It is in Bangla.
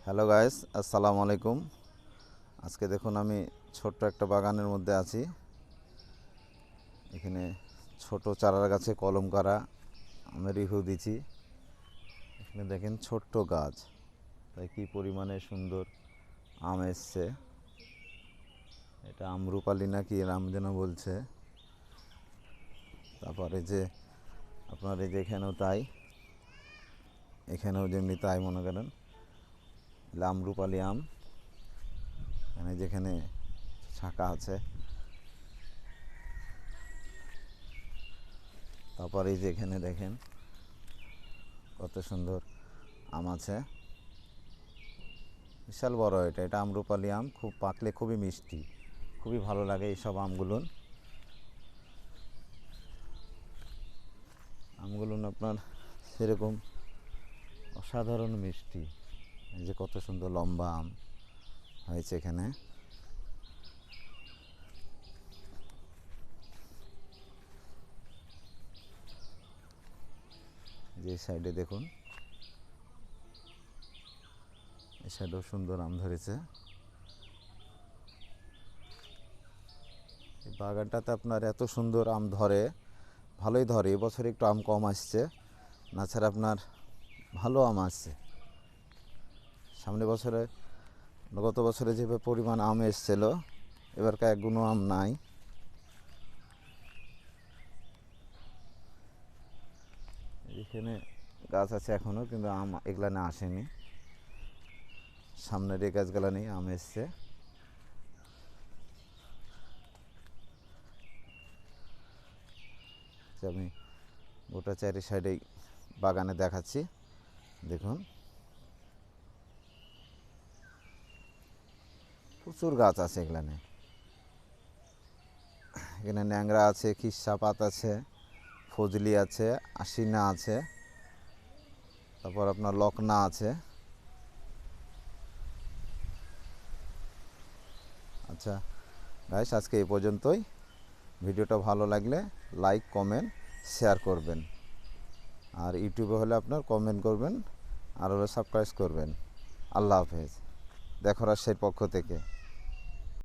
হ্যালো গাইস, আসসালামু আলাইকুম। আজকে দেখুন আমি ছোট্ট একটা বাগানের মধ্যে আছি। এখানে ছোট চারার গাছে কলম করা আমি রিভিউ দিচ্ছি। এখানে দেখেন ছোট্ট গাছ, তাই কি পরিমাণে সুন্দর আম এসছে। এটা আমরুপালি না কি নাম যেন বলছে। তারপরে যে আপনার এই যে এখানেও তাই, এখানেও যেমনি তাই মনে করেন আমরুপালি আম। এখানে যেখানে শাখা আছে, তারপরে এই যে এখানে দেখেন কত সুন্দর আম আছে, বিশাল বড়। এটা আমরুপালি আম, খুব পাকলে খুবই মিষ্টি, খুবই ভালো লাগে এইসব আমগুলো আপনার সেরকম অসাধারণ মিষ্টি। এই যে কত সুন্দর লম্বা আম হয়েছে এখানে। যে সাইডে দেখুন, এই সাইডেও সুন্দর আম ধরেছে। এই বাগানটাতে আপনার এত সুন্দর আম ধরে, ভালোই ধরে। এবছর একটু আম কম আসছে, নাছাড়া আপনার ভালো আম আসছে। সামনে বছরে, গত বছরে যে পরিমাণ আম এসছিল, এবারকার এক গুণও আম নাই। এখানে গাছ আছে এখনও, কিন্তু আম এগুলানে আসেনি। সামনের এই গাছগুলা নেই, আম এসছে। আমি গোটা চারি সাইডেই বাগানে দেখাচ্ছি, দেখুন প্রচুর গাছ আছে এগুলানে। এখানে ন্যাংরা আছে, খিসা পাত আছে, ফজলি আছে, আশিনা আছে, তারপর আপনার লকনা আছে। আচ্ছা গাইস, আজকে এই পর্যন্তই। ভিডিওটা ভালো লাগলে লাইক, কমেন্ট, শেয়ার করবেন। আর ইউটিউবে হলে আপনার কমেন্ট করবেন, আর হলে সাবস্ক্রাইব করবেন। আল্লাহ হাফেজ, দেখো রাজশাহীর পক্ষ থেকে।